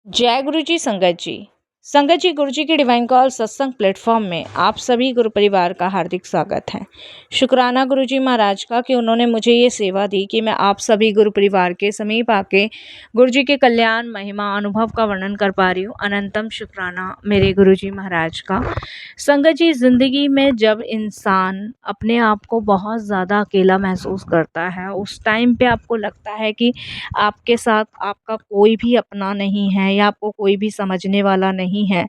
जय गुरु जी संगत जी। संगत जी, गुरु जी के डिवाइन कॉल सत्संग प्लेटफॉर्म में आप सभी गुरु परिवार का हार्दिक स्वागत है। शुक्राना गुरु जी महाराज का कि उन्होंने मुझे ये सेवा दी कि मैं आप सभी गुरु परिवार के समीप आके गुरु जी के कल्याण महिमा अनुभव का वर्णन कर पा रही हूँ। अनंतम शुक्राना मेरे गुरु जी महाराज का। संगत जी, ज़िंदगी में जब इंसान अपने आप को बहुत ज़्यादा अकेला महसूस करता है, उस टाइम पे आपको लगता है कि आपके साथ आपका कोई भी अपना नहीं है या आपको कोई भी समझने वाला नहीं है,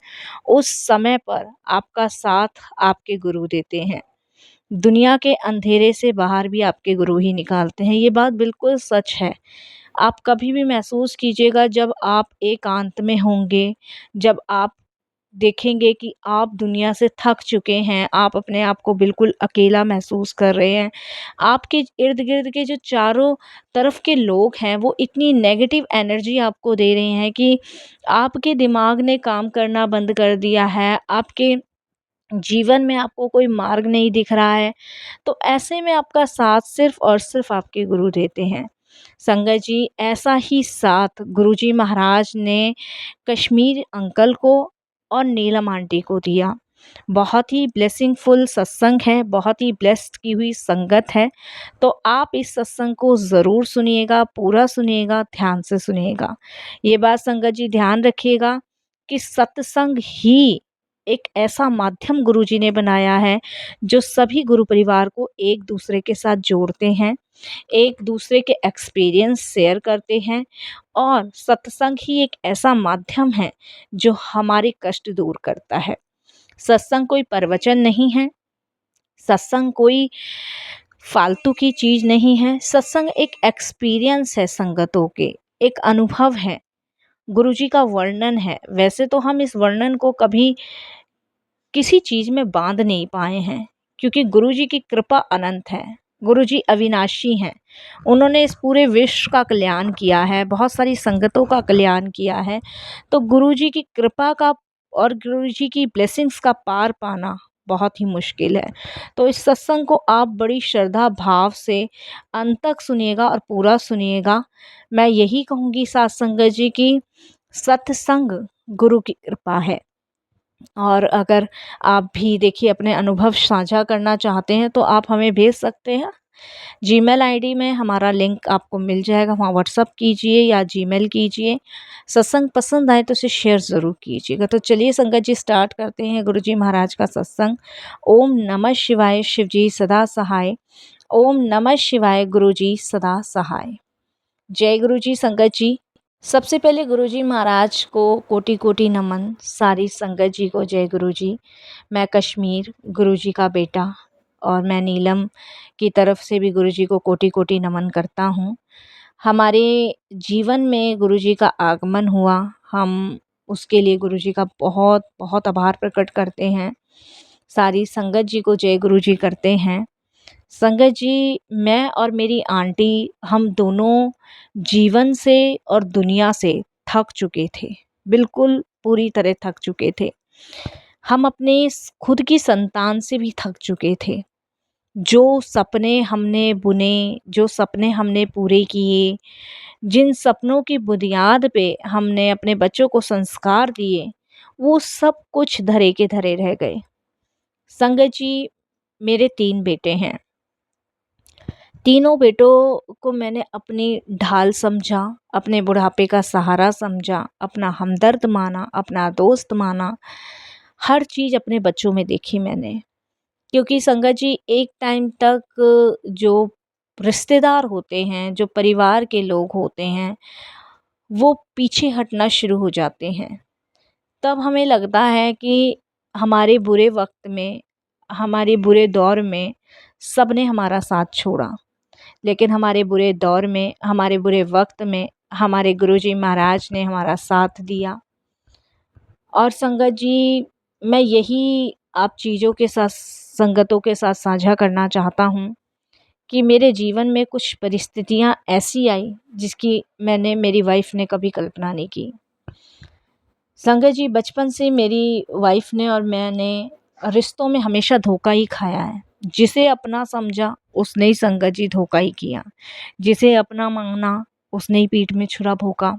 उस समय पर आपका साथ आपके गुरु देते हैं। दुनिया के अंधेरे से बाहर भी आपके गुरु ही निकालते हैं। ये बात बिल्कुल सच है। आप कभी भी महसूस कीजिएगा, जब आप एकांत में होंगे, जब आप देखेंगे कि आप दुनिया से थक चुके हैं, आप अपने आप को बिल्कुल अकेला महसूस कर रहे हैं। आपके इर्द-गिर्द के जो चारों तरफ के लोग हैं, वो इतनी नेगेटिव एनर्जी आपको दे रहे हैं कि आपके दिमाग ने काम करना बंद कर दिया है। आपके जीवन में आपको कोई मार्ग नहीं दिख रहा है। तो ऐसे में आपका साथ सिर्फ़ और सिर्फ़ आपके गुरु देते हैं। संगत जी, ऐसा ही साथ गुरुजी महाराज ने कश्मीर अंकल को और नीलम आंटी को दिया। बहुत ही ब्लेसिंगफुल सत्संग है, बहुत ही ब्लेस्ड की हुई संगत है। तो आप इस सत्संग को ज़रूर सुनिएगा, पूरा सुनिएगा, ध्यान से सुनिएगा। ये बात संगत जी ध्यान रखिएगा कि सत्संग ही एक ऐसा माध्यम गुरुजी ने बनाया है, जो सभी गुरु परिवार को एक दूसरे के साथ जोड़ते हैं, एक दूसरे के एक्सपीरियंस शेयर करते हैं। और सत्संग ही एक ऐसा माध्यम है जो हमारे कष्ट दूर करता है। सत्संग कोई प्रवचन नहीं है, सत्संग कोई फालतू की चीज़ नहीं है। सत्संग एक एक्सपीरियंस है संगतों के, एक अनुभव है, गुरुजी का वर्णन है। वैसे तो हम इस वर्णन को कभी किसी चीज़ में बांध नहीं पाए हैं, क्योंकि गुरुजी की कृपा अनंत है। गुरुजी अविनाशी हैं। उन्होंने इस पूरे विश्व का कल्याण किया है, बहुत सारी संगतों का कल्याण किया है। तो गुरुजी की कृपा का और गुरुजी की ब्लेसिंग्स का पार पाना बहुत ही मुश्किल है। तो इस सत्संग को आप बड़ी श्रद्धा भाव से अंत तक सुनिएगा और पूरा सुनिएगा। मैं यही कहूँगी साथ संगत जी की सत्संग गुरु की कृपा है। और अगर आप भी देखिए अपने अनुभव साझा करना चाहते हैं, तो आप हमें भेज सकते हैं। जीमेल आईडी में हमारा लिंक आपको मिल जाएगा, वहाँ व्हाट्सअप कीजिए या जीमेल कीजिए। सत्संग पसंद आए तो इसे शेयर ज़रूर कीजिएगा। तो चलिए संगत जी, स्टार्ट करते हैं गुरु जी महाराज का सत्संग। ओम नमः शिवाय, शिव जी सदा सहाय। ओम नमः शिवाय, गुरु जी सदा सहाय। जय गुरु जी संगत जी। सबसे पहले गुरुजी महाराज को कोटि कोटि नमन, सारी संगत जी को जय गुरु जी। मैं कश्मीर गुरुजी का बेटा और मैं नीलम की तरफ से भी गुरुजी को कोटि कोटि नमन करता हूँ। हमारे जीवन में गुरुजी का आगमन हुआ, हम उसके लिए गुरुजी का बहुत बहुत आभार प्रकट करते हैं। सारी संगत जी को जय गुरु जी करते हैं। संगत जी, मैं और मेरी आंटी, हम दोनों जीवन से और दुनिया से थक चुके थे, बिल्कुल पूरी तरह थक चुके थे। हम अपने खुद की संतान से भी थक चुके थे। जो सपने हमने बुने, जो सपने हमने पूरे किए, जिन सपनों की बुनियाद पे हमने अपने बच्चों को संस्कार दिए, वो सब कुछ धरे के धरे रह गए। संगत जी, मेरे 3 बेटे हैं। तीनों बेटों को मैंने अपनी ढाल समझा, अपने बुढ़ापे का सहारा समझा, अपना हमदर्द माना, अपना दोस्त माना। हर चीज़ अपने बच्चों में देखी मैंने। क्योंकि संगत जी, एक टाइम तक जो रिश्तेदार होते हैं, जो परिवार के लोग होते हैं, वो पीछे हटना शुरू हो जाते हैं। तब हमें लगता है कि हमारे बुरे वक़्त में, हमारे बुरे दौर में सबने हमारा साथ छोड़ा। लेकिन हमारे बुरे दौर में, हमारे बुरे वक़्त में हमारे गुरुजी महाराज ने हमारा साथ दिया। और संगत जी, मैं यही आप चीज़ों के साथ, संगतों के साथ साझा करना चाहता हूँ कि मेरे जीवन में कुछ परिस्थितियाँ ऐसी आई जिसकी मेरी वाइफ़ ने कभी कल्पना नहीं की। संगत जी, बचपन से मेरी वाइफ़ ने और मैंने रिश्तों में हमेशा धोखा ही खाया है। जिसे अपना समझा उसने ही संगत जी धोखा ही किया। जिसे अपना माना उसने ही पीठ में छुरा भोंका।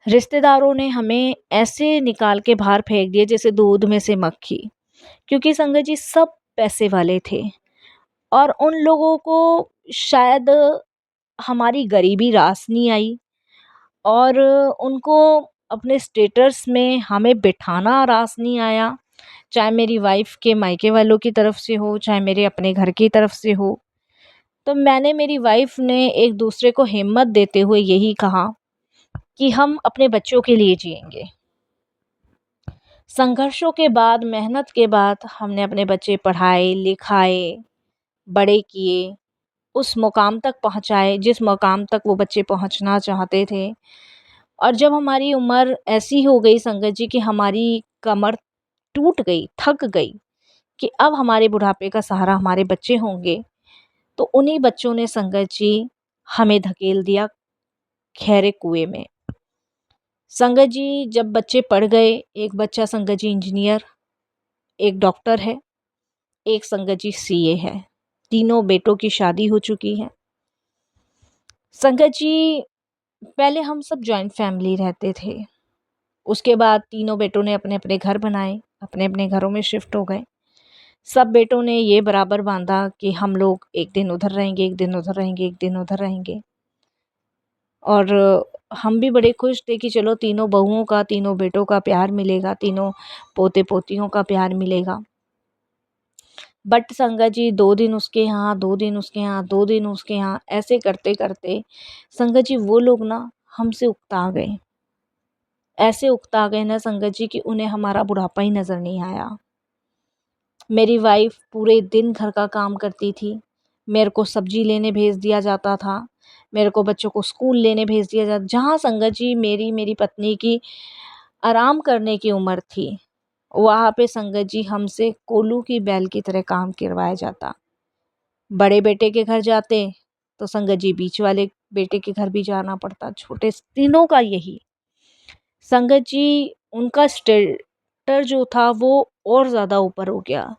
रिश्तेदारों ने हमें ऐसे निकाल के बाहर फेंक दिए जैसे दूध में से मक्खी, क्योंकि संगत जी सब पैसे वाले थे और उन लोगों को शायद हमारी गरीबी रास नहीं आई और उनको अपने स्टेटस में हमें बिठाना रास नहीं आया, चाहे मेरी वाइफ के मायके वालों की तरफ से हो, चाहे मेरे अपने घर की तरफ से हो। तो मैंने मेरी वाइफ ने एक दूसरे को हिम्मत देते हुए यही कहा कि हम अपने बच्चों के लिए जिएंगे। संघर्षों के बाद, मेहनत के बाद हमने अपने बच्चे पढ़ाए लिखाए, बड़े किए, उस मुकाम तक पहुँचाए जिस मुकाम तक वो बच्चे पहुँचना चाहते थे। और जब हमारी उम्र ऐसी हो गई संगत जी कि हमारी कमर टूट गई, थक गई, कि अब हमारे बुढ़ापे का सहारा हमारे बच्चे होंगे, तो उन्हीं बच्चों ने संगत जी हमें धकेल दिया गहरे कुएं में। संगत जी जब बच्चे पढ़ गए, एक बच्चा संगत जी इंजीनियर, एक डॉक्टर है, एक संगत जी सीए है, तीनों बेटों की शादी हो चुकी है। संगत जी पहले हम सब जॉइंट फैमिली रहते थे, उसके बाद तीनों बेटों ने अपने अपने घर बनाए, अपने अपने घरों में शिफ्ट हो गए। सब बेटों ने ये बराबर बांधा कि हम लोग एक दिन उधर रहेंगे, एक दिन उधर रहेंगे, एक दिन उधर रहेंगे। और हम भी बड़े खुश थे कि चलो तीनों बहुओं का, तीनों बेटों का प्यार मिलेगा, तीनों पोते पोतियों का प्यार मिलेगा। बट संगत जी 2 दिन उसके यहाँ, 2 दिन उसके यहाँ, 2 दिन उसके यहाँ, ऐसे करते करते संगत जी वो लोग ना हमसे उकता गए। ऐसे उकता गए ना संगत जी कि उन्हें हमारा बुढ़ापा ही नज़र नहीं आया। मेरी वाइफ पूरे दिन घर का काम करती थी, मेरे को सब्जी लेने भेज दिया जाता था, मेरे को बच्चों को स्कूल लेने भेज दिया जाता। जहाँ संगत जी मेरी पत्नी की आराम करने की उम्र थी, वहाँ पे संगत जी हमसे कोल्हू की बैल की तरह काम करवाया जाता। बड़े बेटे के घर जाते तो संगत जी बीच वाले बेटे के घर भी जाना पड़ता, छोटे तीनों का यही। संगत जी उनका स्टेटर जो था वो और ज़्यादा ऊपर हो गया।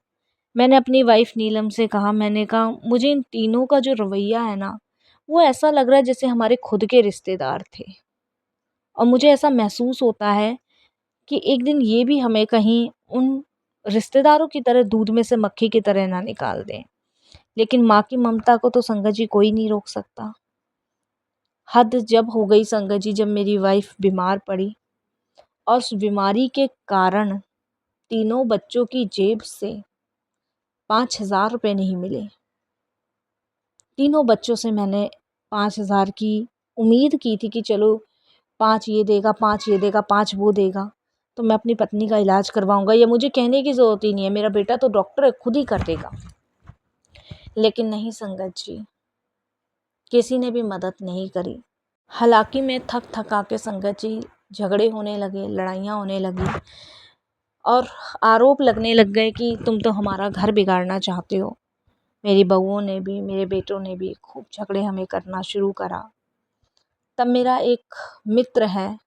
मैंने अपनी वाइफ नीलम से कहा, मैंने कहा मुझे इन तीनों का जो रवैया है ना, वो ऐसा लग रहा है जैसे हमारे खुद के रिश्तेदार थे। और मुझे ऐसा महसूस होता है कि एक दिन ये भी हमें कहीं उन रिश्तेदारों की तरह दूध में से मक्खी की तरह ना निकाल दें। लेकिन माँ की ममता को तो संगत जी कोई नहीं रोक सकता। हद जब हो गई संगत जी, जब मेरी वाइफ बीमार पड़ी और उस बीमारी के कारण तीनों बच्चों की जेब से 5,000 रुपये नहीं मिले। तीनों बच्चों से मैंने 5,000 की उम्मीद की थी कि चलो 5 ये देगा, 5 ये देगा, 5 वो देगा, तो मैं अपनी पत्नी का इलाज करवाऊंगा, या मुझे कहने की ज़रूरत ही नहीं है, मेरा बेटा तो डॉक्टर है, खुद ही कर देगा। लेकिन नहीं संगत जी, किसी ने भी मदद नहीं करी। हालांकि मैं थक थका के संगत जी झगड़े होने लगे, लड़ाइयाँ होने लगी और आरोप लगने लग गए कि तुम तो हमारा घर बिगाड़ना चाहते हो। मेरी बहुओं ने भी, मेरे बेटों ने भी खूब झगड़े हमें करना शुरू करा। तब मेरा एक मित्र है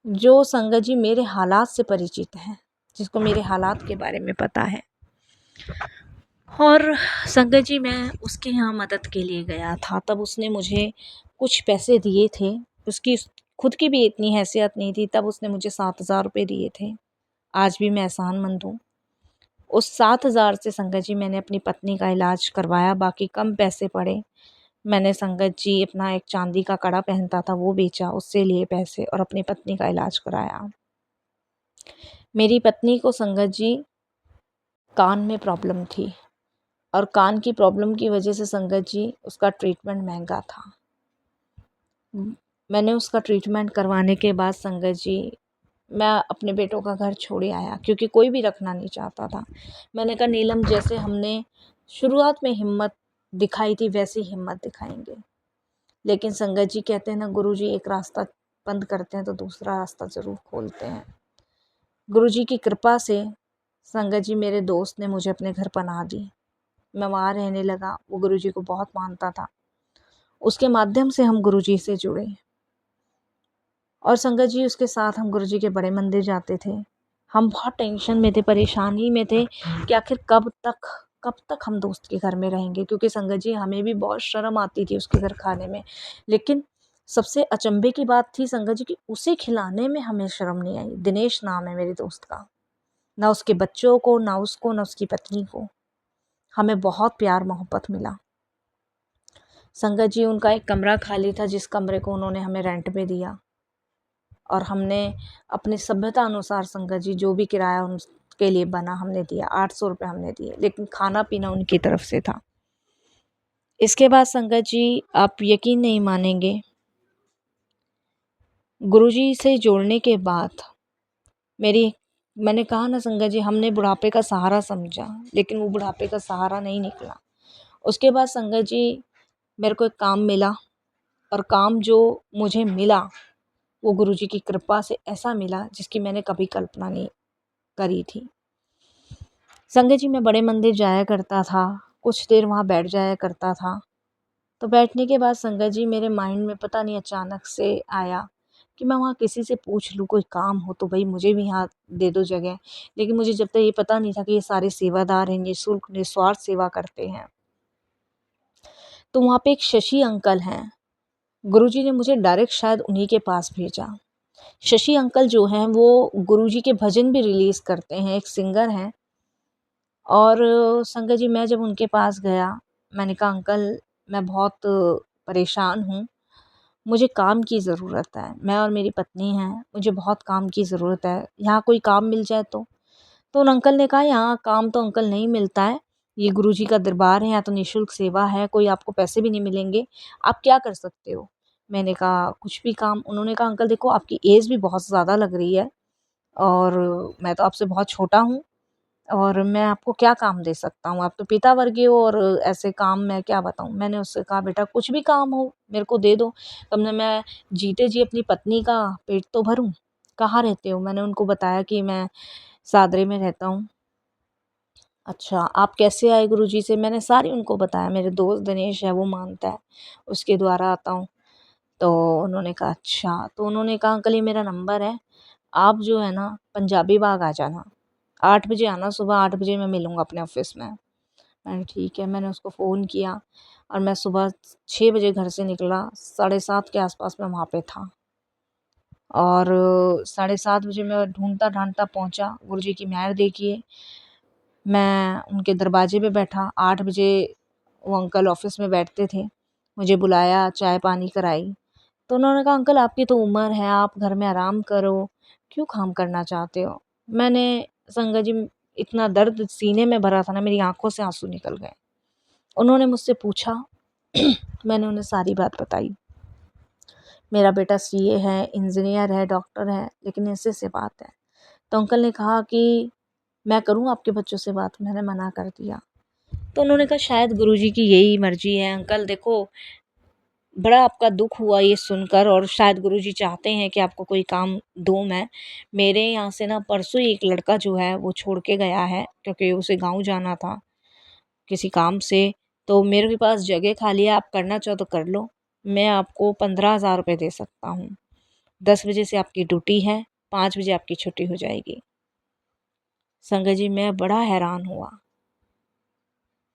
जो संगत जी मेरे हालात से परिचित है, जिसको मेरे हालात के बारे में पता है, और संगत जी मैं उसके यहाँ मदद के लिए गया था। तब उसने मुझे कुछ पैसे दिए थे, उसकी खुद की भी इतनी हैसियत नहीं थी, तब उसने मुझे 7,000 रुपये दिए थे। आज भी मैं एहसानमंद हूँ। उस 7,000 से संगत जी मैंने अपनी पत्नी का इलाज करवाया। बाकी कम पैसे पड़े, मैंने संगत जी अपना एक चांदी का कड़ा पहनता था वो बेचा, उससे लिए पैसे और अपनी पत्नी का इलाज कराया। मेरी पत्नी को संगत जी कान में प्रॉब्लम थी और कान की प्रॉब्लम की वजह से संगत जी उसका ट्रीटमेंट महंगा था। मैंने उसका ट्रीटमेंट करवाने के बाद संगत जी मैं अपने बेटों का घर छोड़े आया, क्योंकि कोई भी रखना नहीं चाहता था। मैंने कहा नीलम, जैसे हमने शुरुआत में हिम्मत दिखाई थी वैसी हिम्मत दिखाएंगे। लेकिन संगत जी कहते हैं ना, गुरुजी एक रास्ता बंद करते हैं तो दूसरा रास्ता ज़रूर खोलते हैं। गुरुजी की कृपा से संगत जी मेरे दोस्त ने मुझे अपने घर पनाह दी। मैं वहाँ रहने लगा। वो गुरुजी को बहुत मानता था, उसके माध्यम से हम गुरुजी से जुड़े और संगत जी उसके साथ हम गुरुजी के बड़े मंदिर जाते थे। हम बहुत टेंशन में थे, परेशानी में थे कि आखिर कब तक हम दोस्त के घर में रहेंगे, क्योंकि संगत जी हमें भी बहुत शर्म आती थी उसके घर खाने में। लेकिन सबसे अचंभे की बात थी संगत जी कि उसे खिलाने में हमें शर्म नहीं आई। दिनेश नाम है मेरे दोस्त का। ना उसके बच्चों को, ना उसको, ना उसकी पत्नी को। हमें बहुत प्यार मोहब्बत मिला। संगत जी उनका एक कमरा खाली था जिस कमरे को उन्होंने हमें रेंट पे दिया और हमने अपनी सभ्यता अनुसार संगत जी जो भी किराया उनके लिए बना हमने दिया। 800 रुपये हमने दिए, लेकिन खाना पीना उनकी तरफ से था। इसके बाद संगत जी आप यकीन नहीं मानेंगे, गुरुजी से जोड़ने के बाद मैंने कहा ना संगत जी, हमने बुढ़ापे का सहारा समझा, लेकिन वो बुढ़ापे का सहारा नहीं निकला। उसके बाद संगत जी मेरे को एक काम मिला और काम जो मुझे मिला वो गुरुजी की कृपा से ऐसा मिला जिसकी मैंने कभी कल्पना नहीं करी थी। संगत जी मैं बड़े मंदिर जाया करता था, कुछ देर वहाँ बैठ जाया करता था। तो बैठने के बाद संगत जी मेरे माइंड में पता नहीं अचानक से आया कि मैं वहाँ किसी से पूछ लूँ, कोई काम हो तो भाई मुझे भी यहाँ दे दो जगह। लेकिन मुझे जब तक ये पता नहीं था कि ये सारे सेवादार हैं, निःशुल्क निस्वार्थ सेवा करते हैं। तो वहाँ पे एक शशि अंकल हैं, गुरुजी ने मुझे डायरेक्ट शायद उन्हीं के पास भेजा। शशि अंकल जो हैं वो गुरुजी के भजन भी रिलीज़ करते हैं, एक सिंगर हैं। और संगत जी मैं जब उनके पास गया, मैंने कहा अंकल मैं बहुत परेशान हूँ, मुझे काम की ज़रूरत है। मैं और मेरी पत्नी हैं, मुझे बहुत काम की ज़रूरत है, यहाँ कोई काम मिल जाए तो। तो उन अंकल ने कहा यहाँ काम तो अंकल नहीं मिलता है, ये गुरुजी का दरबार है, यहाँ तो निःशुल्क सेवा है, कोई आपको पैसे भी नहीं मिलेंगे, आप क्या कर सकते हो? मैंने कहा कुछ भी काम। उन्होंने कहा अंकल देखो आपकी एज भी बहुत ज़्यादा लग रही है और मैं तो आपसे बहुत छोटा हूँ और मैं आपको क्या काम दे सकता हूँ, आप तो पिता वर्गीय हो और ऐसे काम मैं क्या बताऊँ। मैंने उससे कहा बेटा कुछ भी काम हो मेरे को दे दो, तब न मैं जीते जी अपनी पत्नी का पेट तो भरूँ। कहाँ रहते हो? मैंने उनको बताया कि मैं सादरे में रहता हूँ। अच्छा आप कैसे आए गुरुजी से? मैंने सारी उनको बताया, मेरे दोस्त दिनेश है वो मानता है, उसके द्वारा आता हूँ। तो उन्होंने कहा अच्छा, तो उन्होंने कहा अंकल ये मेरा नंबर है, आप जो है ना पंजाबी बाग आ जाना, 8 बजे आना, सुबह 8 बजे मैं मिलूँगा अपने ऑफिस में। मैंने ठीक है, मैंने उसको फ़ोन किया और मैं सुबह 6 बजे घर से निकला, 7:30 के आसपास मैं वहाँ पे था। और 7:30 बजे मैं ढूँढता-ढाँढता पहुँचा। गुरुजी की मेहर देखिए, मैं उनके दरवाजे पे बैठा, 8 बजे वो अंकल ऑफिस में बैठते थे। मुझे बुलाया, चाय-पानी कराई। तो उन्होंने कहा अंकल आपकी तो उम्र है, आप घर में आराम करो, क्यों काम करना चाहते हो? मैंने संगत जी इतना दर्द सीने में भरा था ना, मेरी आँखों से आँसू निकल गए। उन्होंने मुझसे पूछा मैंने उन्हें सारी बात बताई। मेरा बेटा सीए है, इंजीनियर है, डॉक्टर है, लेकिन ऐसे-ऐसे बात है। तो अंकल ने कहा कि मैं करूँ आपके बच्चों से बात? मैंने मना कर दिया। तो उन्होंने कहा शायद गुरुजी की यही मर्ज़ी है अंकल, देखो बड़ा आपका दुःख हुआ ये सुनकर और शायद गुरुजी चाहते हैं कि आपको कोई काम दूँ मैं। मेरे यहाँ से ना परसों ही एक लड़का जो है वो छोड़ के गया है, क्योंकि उसे गाँव जाना था किसी काम से। तो मेरे पास जगह खाली है, आप करना चाहो तो कर लो। मैं आपको 15,000 रुपए दे सकता हूँ। 10 बजे से आपकी ड्यूटी है, 5 बजे आपकी छुट्टी हो जाएगी। संगत जी मैं बड़ा हैरान हुआ।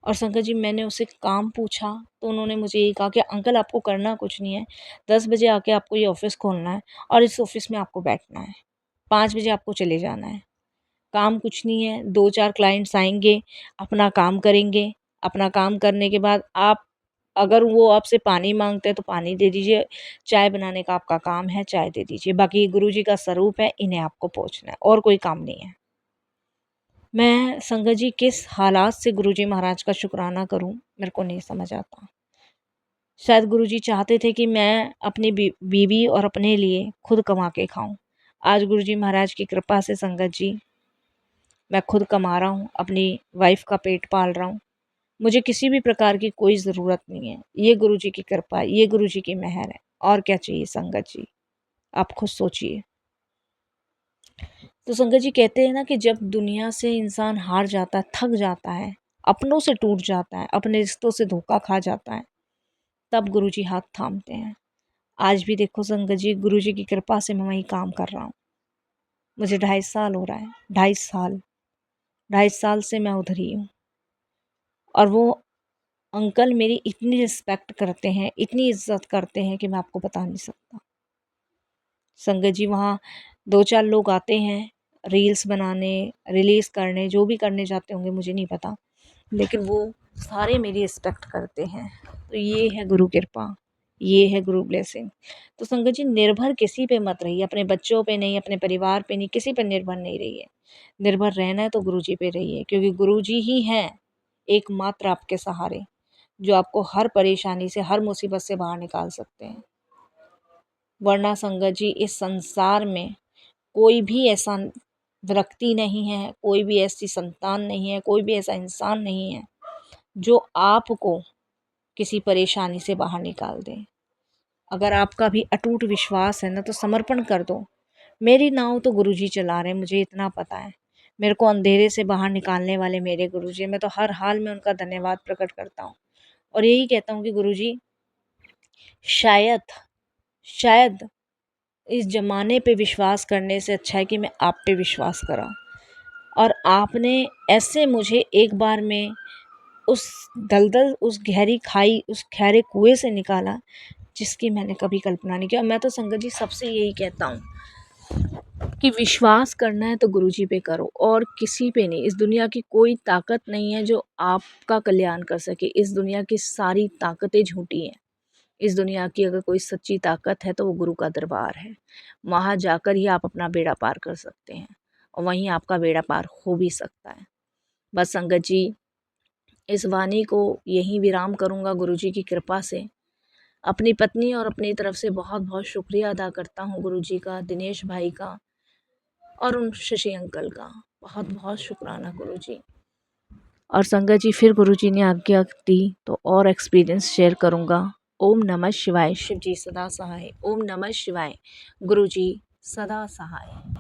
और शंकर जी मैंने उससे काम पूछा तो उन्होंने मुझे यही कहा कि अंकल आपको करना कुछ नहीं है, 10 बजे आके आपको ये ऑफ़िस खोलना है और इस ऑफ़िस में आपको बैठना है, 5 बजे आपको चले जाना है। काम कुछ नहीं है, 2-4 क्लाइंट्स आएँगे, अपना काम करेंगे, अपना काम करने के बाद आप अगर वो आपसे पानी माँगते हैं तो पानी दे दीजिए, चाय बनाने का आपका काम है, चाय दे दीजिए। बाकी गुरुजी का स्वरूप है, इन्हें आपको पहुँचना है और कोई काम नहीं है। मैं संगत जी किस हालात से गुरुजी महाराज का शुक्राना करूं मेरे को नहीं समझ आता। शायद गुरुजी चाहते थे कि मैं अपनी बीवी और अपने लिए खुद कमा के खाऊं। आज गुरुजी महाराज की कृपा से संगत जी मैं खुद कमा रहा हूं, अपनी वाइफ का पेट पाल रहा हूं। मुझे किसी भी प्रकार की कोई ज़रूरत नहीं है। ये गुरुजी की कृपा, ये गुरुजी की मेहर है। और क्या चाहिए संगत जी? आप खुद सोचिए। तो संगत जी कहते हैं ना कि जब दुनिया से इंसान हार जाता है, थक जाता है, अपनों से टूट जाता है, अपने रिश्तों से धोखा खा जाता है, तब गुरुजी हाथ थामते हैं। आज भी देखो संगत जी गुरुजी की कृपा से मैं वहीं काम कर रहा हूँ। मुझे 2.5 साल हो रहा है, 2.5 साल, 2.5 साल से मैं उधर ही हूँ। और वो अंकल मेरी इतनी रिस्पेक्ट करते हैं, इतनी इज्जत करते हैं कि मैं आपको बता नहीं सकता। संगत जी वहाँ 2-4 लोग आते हैं रील्स बनाने, रिलीज़ करने, जो भी करने जाते होंगे मुझे नहीं पता, लेकिन वो सारे मेरी रिस्पेक्ट करते हैं। तो ये है गुरु कृपा, ये है गुरु ब्लेसिंग। तो संगत जी निर्भर किसी पे मत रहिए, अपने बच्चों पे नहीं, अपने परिवार पे नहीं, किसी पे निर्भर नहीं रहिए। निर्भर रहना है तो गुरुजी पे रहिए, क्योंकि गुरुजी ही हैं एकमात्र आपके सहारे, जो आपको हर परेशानी से, हर मुसीबत से बाहर निकाल सकते हैं। वरना संगत जी इस संसार में कोई भी ऐसा व्यक्ति नहीं है, कोई भी ऐसी संतान नहीं है, कोई भी ऐसा इंसान नहीं है जो आपको किसी परेशानी से बाहर निकाल दे। अगर आपका भी अटूट विश्वास है ना तो समर्पण कर दो। मेरी नाव तो गुरुजी चला रहे हैं, मुझे इतना पता है। मेरे को अंधेरे से बाहर निकालने वाले मेरे गुरुजी, मैं तो हर हाल में उनका धन्यवाद प्रकट करता हूँ और यही कहता हूँ कि गुरुजी शायद शायद इस ज़माने पे विश्वास करने से अच्छा है कि मैं आप पे विश्वास करा, और आपने ऐसे मुझे एक बार में उस दलदल, उस गहरी खाई, उस गहरे कुएं से निकाला जिसकी मैंने कभी कल्पना नहीं की। और मैं तो संगत जी सबसे यही कहता हूँ कि विश्वास करना है तो गुरुजी पे करो और किसी पे नहीं। इस दुनिया की कोई ताकत नहीं है जो आपका कल्याण कर सके। इस दुनिया की सारी ताकतें झूठी हैं। इस दुनिया की अगर कोई सच्ची ताकत है तो वो गुरु का दरबार है। वहाँ जाकर ही आप अपना बेड़ा पार कर सकते हैं और वहीं आपका बेड़ा पार हो भी सकता है। बस संगत जी इस वाणी को यहीं विराम करूँगा गुरुजी की कृपा से। अपनी पत्नी और अपनी तरफ से बहुत बहुत शुक्रिया अदा करता हूँ गुरुजी का, दिनेश भाई का और उन शशि अंकल का बहुत बहुत शुक्राना गुरुजी। और संगत जी फिर गुरुजी ने आज्ञा दी तो और एक्सपीरियंस शेयर करूँगा। ओम नमः शिवाय। शिव जी सदा सहाय। ओम नमः शिवाय। गुरुजी सदा सहाय।